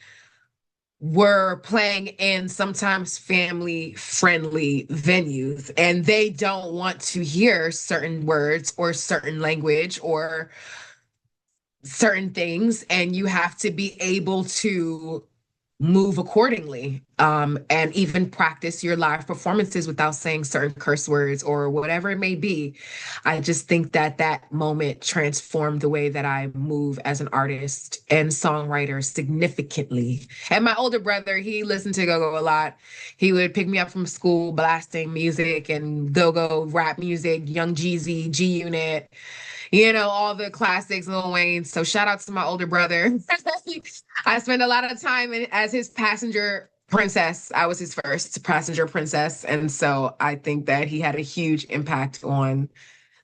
S2: were playing in sometimes family friendly venues, and they don't want to hear certain words or certain language or certain things, and you have to be able to move accordingly, and even practice your live performances without saying certain curse words or whatever it may be. I just think that that moment transformed the way that I move as an artist and songwriter significantly. And my older brother, he listened to go-go a lot. He would pick me up from school blasting music and go-go rap music, Young Jeezy, G Unit, all the classics, Lil Wayne. So shout out to my older brother. I spent a lot of time as his passenger princess. I was his first passenger princess. And so I think that he had a huge impact on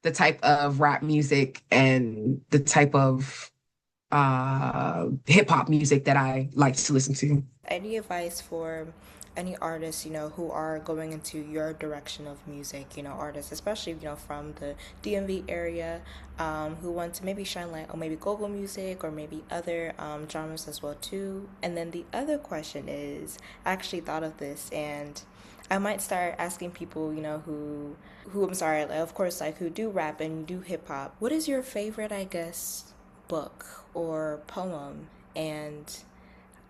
S2: the type of rap music and the type of hip hop music that I like to listen to.
S1: Any advice for any artists, who are going into your direction of music, artists, especially, from the DMV area, who want to maybe shine light on maybe go-go music or maybe other genres as well too. And then the other question is, I actually thought of this, and I might start asking people, who I'm sorry, like, of course, like who do rap and do hip hop. What is your favorite, I guess, book or poem? And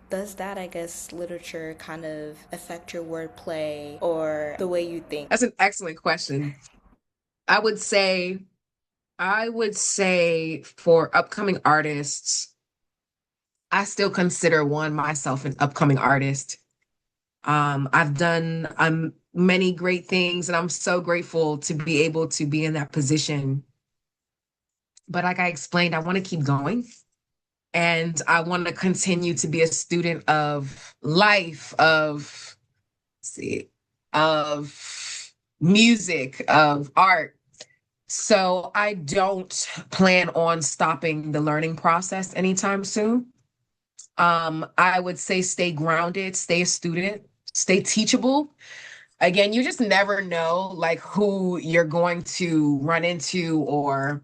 S1: does that, I guess, literature kind of affect your wordplay or the way you think?
S2: That's an excellent question. I would say, I would say for upcoming artists, I still consider one myself an upcoming artist. I've done many great things, and I'm so grateful to be able to be in that position. But like I explained, I want to keep going, and I want to continue to be a student of life, of see, of music, of art. So I don't plan on stopping the learning process anytime soon. I would say stay grounded, stay a student, stay teachable. Again, you just never know like who you're going to run into or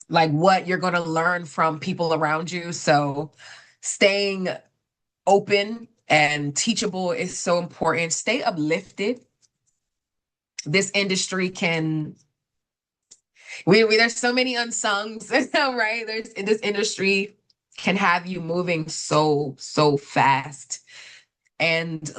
S2: like what you're going to learn from people around you. So staying open and teachable is so important. Stay uplifted. This industry can we there's so many unsungs, right? There's this industry can have you moving so fast. And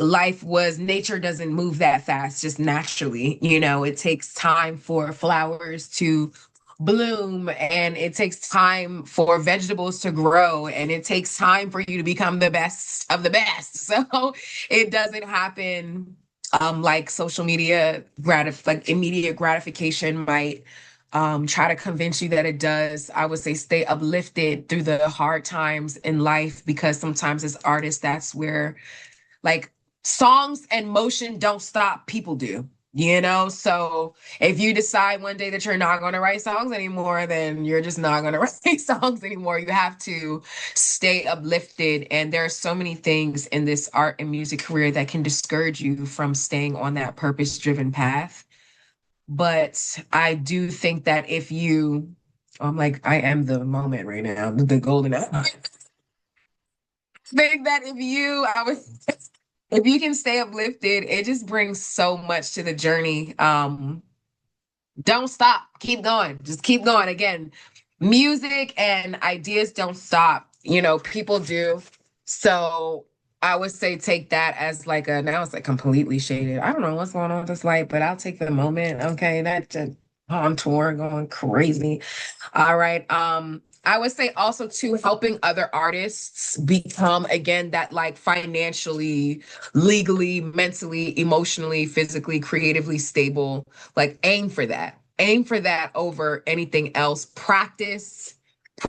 S2: nature doesn't move that fast just naturally. It takes time for flowers to bloom, and it takes time for vegetables to grow, and it takes time for you to become the best of the best. So it doesn't happen like social media like immediate gratification might try to convince you that it does. I would say stay uplifted through the hard times in life, because sometimes as artists, that's where like songs and motion don't stop, people do. So if you decide one day that you're not going to write songs anymore, then you're just not going to write songs anymore. You have to stay uplifted. And there are so many things in this art and music career that can discourage you from staying on that purpose driven path. But I do think that if you, I'm like, I am the moment right now, the golden hour. I think that if you can stay uplifted, it just brings so much to the journey. Don't stop, keep going, just keep going. Again, music and ideas don't stop. People do. So I would say take that as like now it's like completely shaded. I don't know what's going on with this light, but I'll take the moment. Okay, that just on tour going crazy. All right. I would say also too, helping other artists become again that like financially, legally, mentally, emotionally, physically, creatively stable. Like aim for that. Aim for that over anything else. Practice,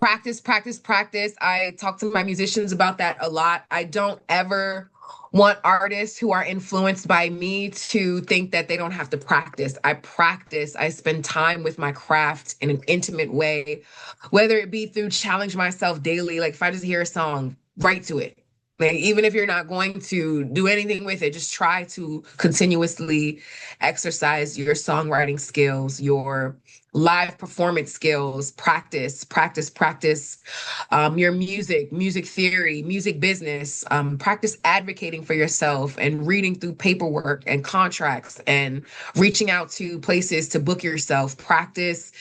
S2: practice, practice. I talk to my musicians about that a lot. I don't ever want artists who are influenced by me to think that they don't have to practice. I practice. I spend time with my craft in an intimate way, whether it be through challenge myself daily. Like if I just hear a song, write to it. Like even if you're not going to do anything with it, just try to continuously exercise your songwriting skills, your live performance skills, practice, practice, practice your music theory, music business, practice advocating for yourself and reading through paperwork and contracts and reaching out to places to book yourself, practice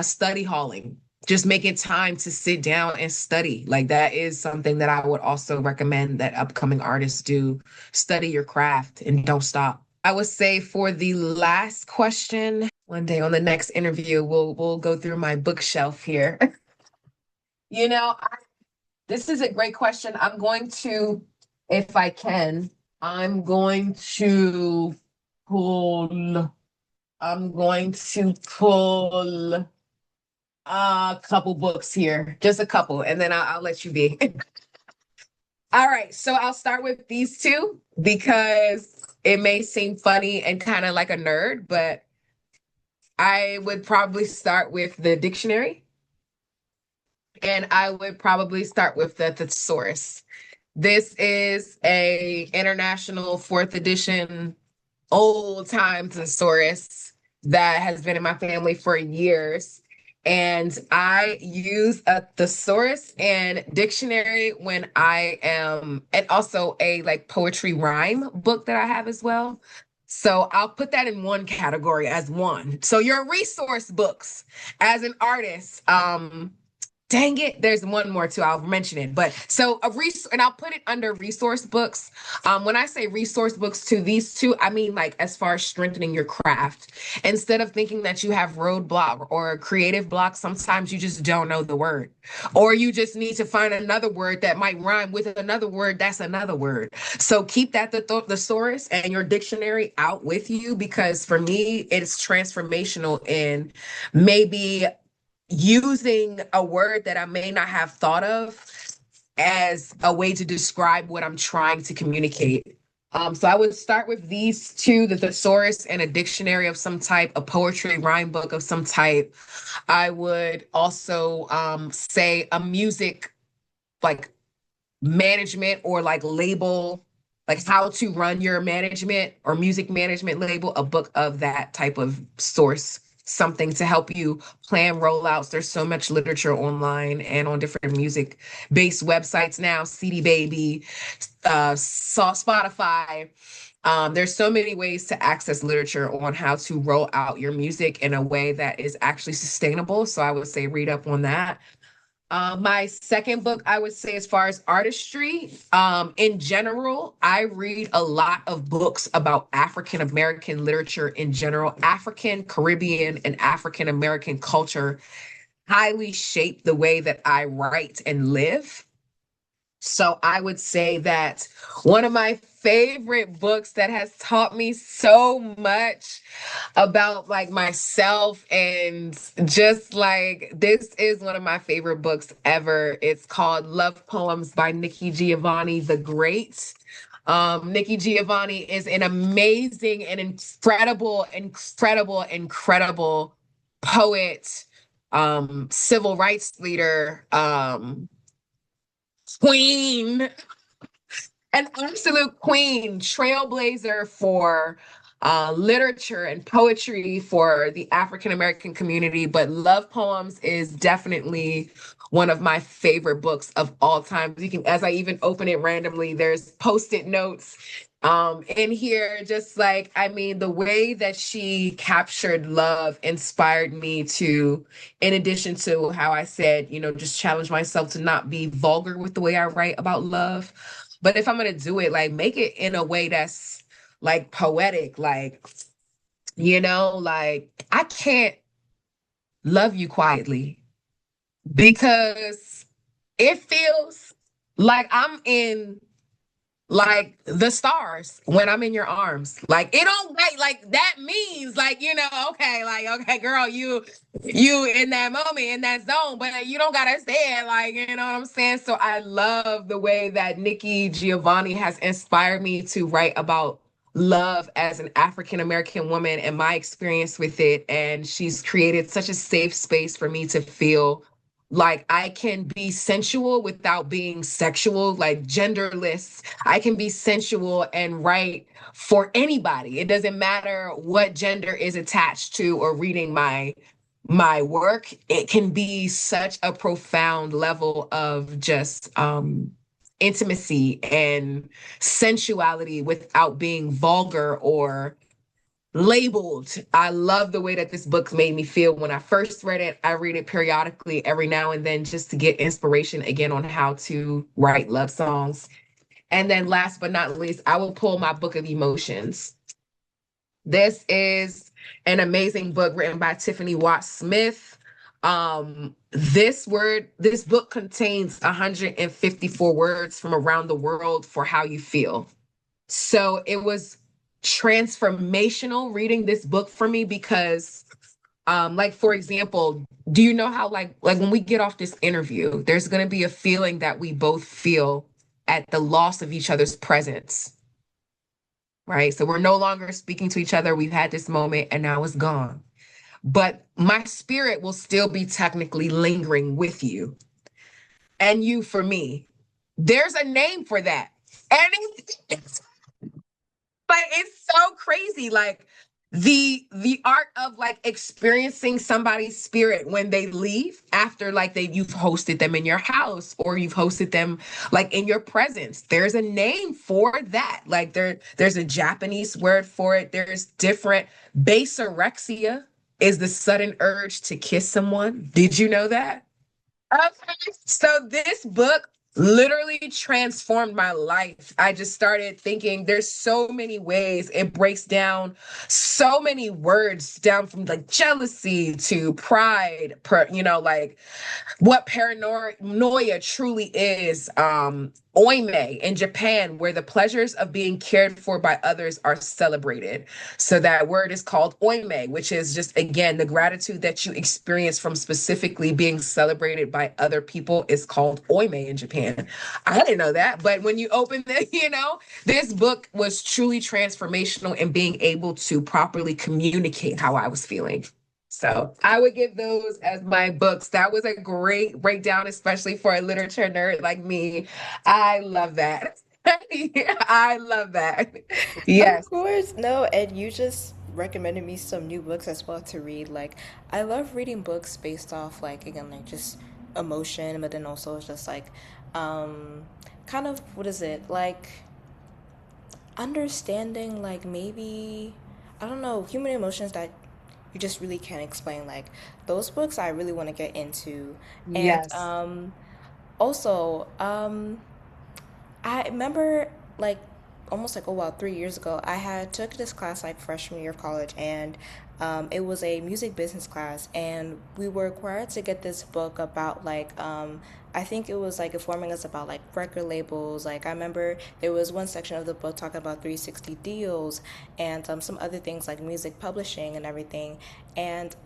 S2: study halling. Just making time to sit down and study. Like that is something that I would also recommend that upcoming artists do. Study your craft and don't stop. I would say for the last question, one day on the next interview, we'll go through my bookshelf here. You know, this is a great question. If I can, I'm going to pull, I'm going to pull a couple books here, just a couple, and then I'll let you be. All right, so I'll start with these two because it may seem funny and kind of like a nerd, but I would probably start with the dictionary, and I would probably start with the thesaurus. This is a international fourth edition old time thesaurus that has been in my family for years. And I use a thesaurus and dictionary when I am, and also a like poetry rhyme book that I have as well. So I'll put that in one category as one. So your resource books as an artist, dang it, there's one more too. I'll mention it. But so and I'll put it under resource books. When I say resource books to these two, I mean like as far as strengthening your craft. Instead of thinking that you have roadblock or creative block, sometimes you just don't know the word. Or you just need to find another word that might rhyme with another word that's another word. So keep that thesaurus and your dictionary out with you, because for me, it's transformational in maybe using a word that I may not have thought of as a way to describe what I'm trying to communicate. So I would start with these two, the thesaurus and a dictionary of some type, a poetry rhyme book of some type. I would also say a music like management or like label, like how to run your management or music management label, a book of that type of source, something to help you plan rollouts. There's so much literature online and on different music based websites now, CD Baby, Spotify. There's so many ways to access literature on how to roll out your music in a way that is actually sustainable. So I would say read up on that. My second book, I would say, as far as artistry, in general, I read a lot of books about African American literature in general. African, Caribbean, and African American culture highly shape the way that I write and live. So I would say that one of my favorite books that has taught me so much about like myself and just like this is one of my favorite books ever. It's called Love Poems by Nikki Giovanni the Great. Nikki Giovanni is an amazing and incredible poet, civil rights leader, queen, an absolute queen, trailblazer for literature and poetry for the African American community. But Love Poems is definitely one of my favorite books of all time. You can, as I even open it randomly, there's post-it notes in here. Just like, I mean, the way that she captured love inspired me to, in addition to how I said, just challenge myself to not be vulgar with the way I write about love. But if I'm gonna do it, like make it in a way that's like poetic, like I can't love you quietly because it feels like I'm in like the stars when I'm in your arms. Like it don't like that means like, okay, like okay, girl, you in that moment in that zone, but you don't gotta stay it, like, you know what I'm saying? So I love the way that Nikki Giovanni has inspired me to write about love as an African American woman and my experience with it. And she's created such a safe space for me to feel like I can be sensual without being sexual, like genderless. I can be sensual and write for anybody. It doesn't matter what gender is attached to or reading my work. It can be such a profound level of just intimacy and sensuality without being vulgar or labeled. I love the way that this book made me feel when I first read it. I read it periodically every now and then just to get inspiration again on how to write love songs. And then last but not least, I will pull my book of emotions. This is an amazing book written by Tiffany Watts Smith. This book contains 154 words from around the world for how you feel. So it was transformational reading this book for me because like for example, do you know how like when we get off this interview, there's going to be a feeling that we both feel at the loss of each other's presence, right? So we're no longer speaking to each other. We've had this moment and now it's gone. But my spirit will still be technically lingering with you and you for me. There's a name for that. And it's but it's so crazy like the art of like experiencing somebody's spirit when they leave after like you've hosted them in your house or you've hosted them like in your presence. There's a name for that. Like there's a Japanese word for it. There's different. Basorexia is the sudden urge to kiss someone. Did you know that? Okay. So this book literally transformed my life. I just started thinking there's so many ways it breaks down so many words down from like jealousy to pride, like what paranoia truly is. Oime in Japan, where the pleasures of being cared for by others are celebrated. So that word is called oime, which is just again the gratitude that you experience from specifically being celebrated by other people is called oime in Japan. I didn't know that, but when you open the, this book was truly transformational in being able to properly communicate how I was feeling. So I would give those as my books. That was a great breakdown, especially for a literature nerd like me. I love that. Yeah, I love that.
S1: Of
S2: Yes.
S1: course, no, and you just recommended me some new books as well to read. Like, I love reading books based off, like, again, like just emotion, but then also it's just like, um, kind of, what is it? Like, understanding, like, maybe, I don't know, human emotions that you just really can't explain. Like those books I really want to get into. And
S2: Yes.
S1: also, I remember like almost like, oh wow, 3 years ago, I had took this class like freshman year of college, and it was a music business class, and we were required to get this book about like I think it was like informing us about like record labels. Like I remember there was one section of the book talking about 360 deals and some other things like music publishing and everything. And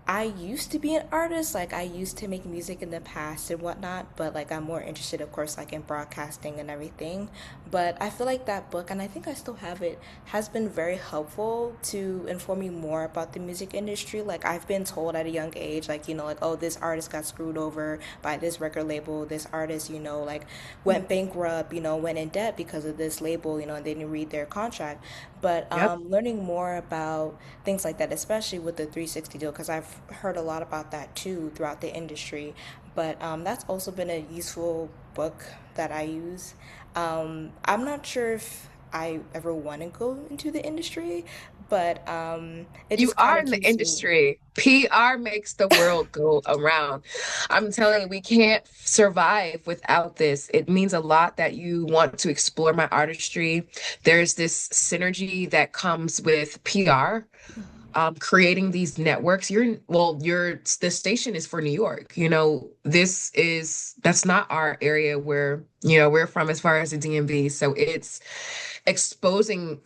S1: I used to be an artist, like I used to make music in the past and whatnot, but like I'm more interested, of course, like in broadcasting and everything. But I feel like that book, and I think I still have it, has been very helpful to inform me more about the music industry. Like I've been told at a young age, like, like, oh, this artist got screwed over by this record label, this artist, like went bankrupt, went in debt because of this label, and they didn't read their contract. But
S2: Yep.
S1: learning more about things like that, especially with the 360 deal, because I've heard a lot about that too throughout the industry. But that's also been a useful book that I use. I'm not sure if I ever want to go into the industry, but it
S2: You
S1: just kind
S2: are
S1: of
S2: in the
S1: keeps me.
S2: industry. PR makes the world go around. I'm telling you, we can't survive without this. It means a lot that you want to explore my artistry. There's this synergy that comes with PR, creating these networks. The station is for New York. That's not our area where, we're from as far as the DMV. So it's exposing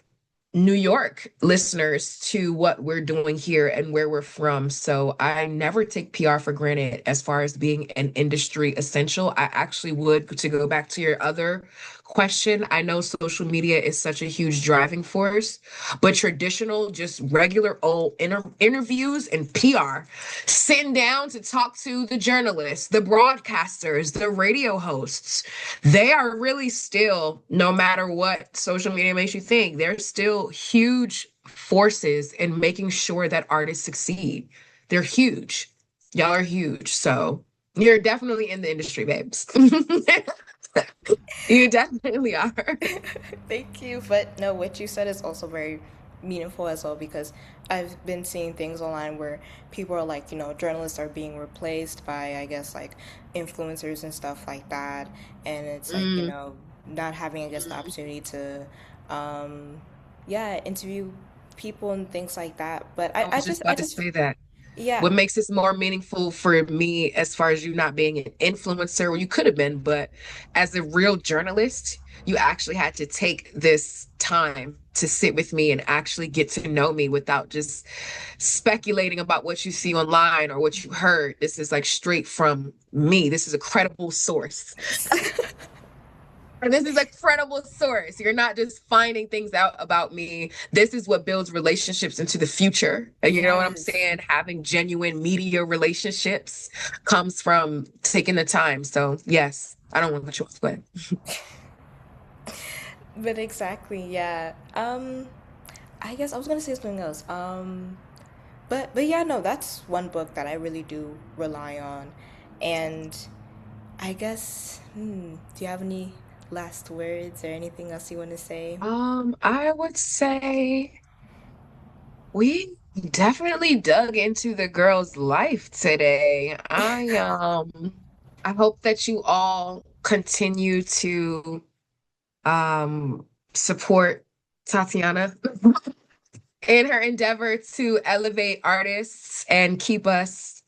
S2: New York listeners to what we're doing here and where we're from. So I never take PR for granted as far as being an industry essential. I actually would, to go back to your other question, I know social media is such a huge driving force, but traditional, just regular old interviews and PR, sitting down to talk to the journalists, the broadcasters, the radio hosts, they are really still, no matter what social media makes you think, they're still huge forces in making sure that artists succeed. They're huge. Y'all are huge. So you're definitely in the industry, babes. You definitely are.
S1: Thank you. But no, what you said is also very meaningful as well, because I've been seeing things online where people are like, journalists are being replaced by, I guess, like influencers and stuff like that. And it's like,
S2: Mm,
S1: not having, I guess, the
S2: mm.
S1: opportunity to, yeah, interview people and things like that. But
S2: I was just
S1: I
S2: about to
S1: just,
S2: say that.
S1: yeah.
S2: What makes this more meaningful for me, as far as you not being an influencer, well, you could have been, but as a real journalist, you actually had to take this time to sit with me and actually get to know me without just speculating about what you see online or what you heard. This is like straight from me. This is a credible source. And this is a credible source. You're not just finding things out about me. This is what builds relationships into the future. And you know what I'm
S1: Yes.
S2: saying? Having genuine media relationships comes from taking the time. So, yes, I don't want to cut you off, but
S1: But exactly, yeah. I guess I was gonna say something else. But yeah, no, that's one book that I really do rely on. And I guess, do you have any last words or anything else you want to say?
S2: I would say we definitely dug into the girl's life today. I hope that you all continue to support Tatiana in her endeavor to elevate artists and keep us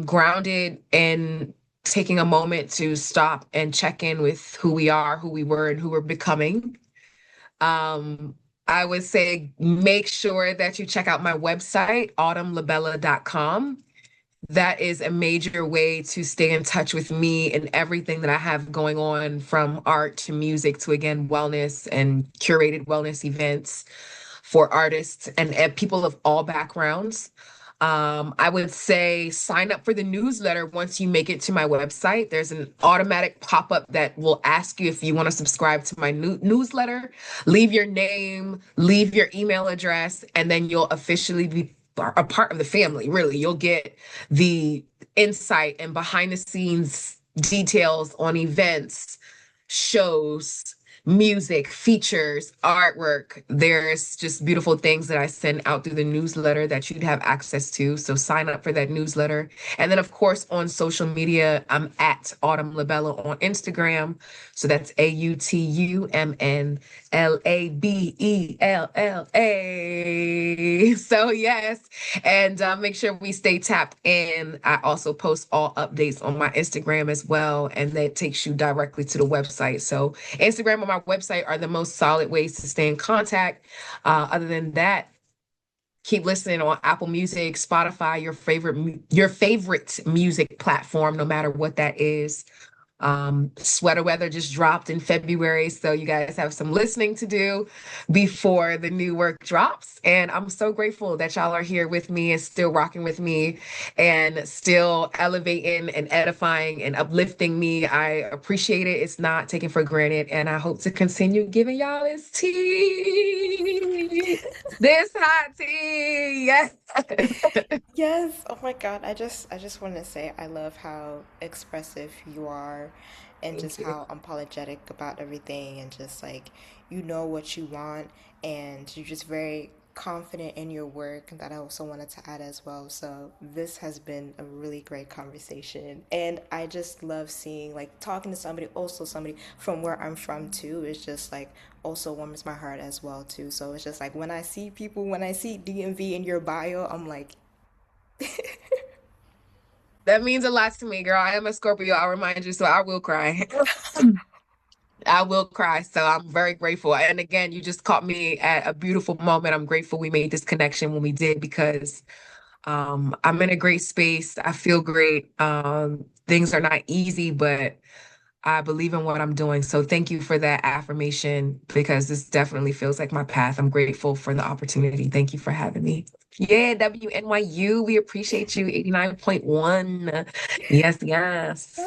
S2: grounded and taking a moment to stop and check in with who we are, who we were, and who we're becoming. Um, I would say make sure that you check out my website, autumnlabella.com. That is a major way to stay in touch with me and everything that I have going on, from art to music to, again, wellness and curated wellness events for artists and people of all backgrounds. I would say sign up for the newsletter once you make it to my website. There's an automatic pop up that will ask you if you want to subscribe to my newsletter. Leave your name, leave your email address, and then you'll officially be a part of the family. Really, you'll get the insight and behind the scenes details on events, shows, music, features, artwork. There's just beautiful things that I send out through the newsletter that you'd have access to. So sign up for that newsletter. And then, of course, on social media, I'm at Autumn LaBella on Instagram. So that's AutumnLabella. So, yes. And make sure we stay tapped in. I also post all updates on my Instagram as well. And that takes you directly to the website. So, Instagram and my website are the most solid ways to stay in contact. Other than that, keep listening on Apple Music, Spotify, your favorite music platform, no matter what that is. Sweater Weather just dropped in February, so you guys have some listening to do before the new work drops. And I'm so grateful that y'all are here with me and still rocking with me and still elevating and edifying and uplifting me. I appreciate it. It's not taken for granted. And I hope to continue giving y'all this tea, this hot tea. Yes.
S1: Yes. Oh my God. I just want to say I love how expressive you are and
S2: Thank
S1: just
S2: you.
S1: how unapologetic about everything and just like you know what you want and you're just very confident in your work that I also wanted to add as well. So this has been a really great conversation and I just love seeing like talking to somebody also somebody from where I'm from too is just like also warms my heart as well too. So it's just like when I see people when I see DMV in your bio, I'm like
S2: That means a lot to me, girl. I am a Scorpio. I'll remind you, so I will cry. I will cry. So I'm very grateful. And again, you just caught me at a beautiful moment. I'm grateful we made this connection when we did because I'm in a great space. I feel great. Things are not easy, but I believe in what I'm doing. So thank you for that affirmation because this definitely feels like my path. I'm grateful for the opportunity. Thank you for having me. Yeah, WNYU, we appreciate you. 89.1. Yes, yes.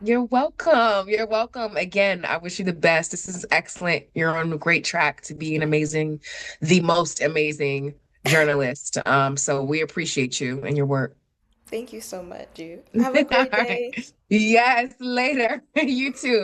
S2: You're welcome. You're welcome. Again, I wish you the best. This is excellent. You're on a great track to be an amazing, the most amazing journalist. So we appreciate you and your work.
S1: thank you so much, you. Have a
S2: All
S1: great
S2: right.
S1: day.
S2: Yes, later. You too.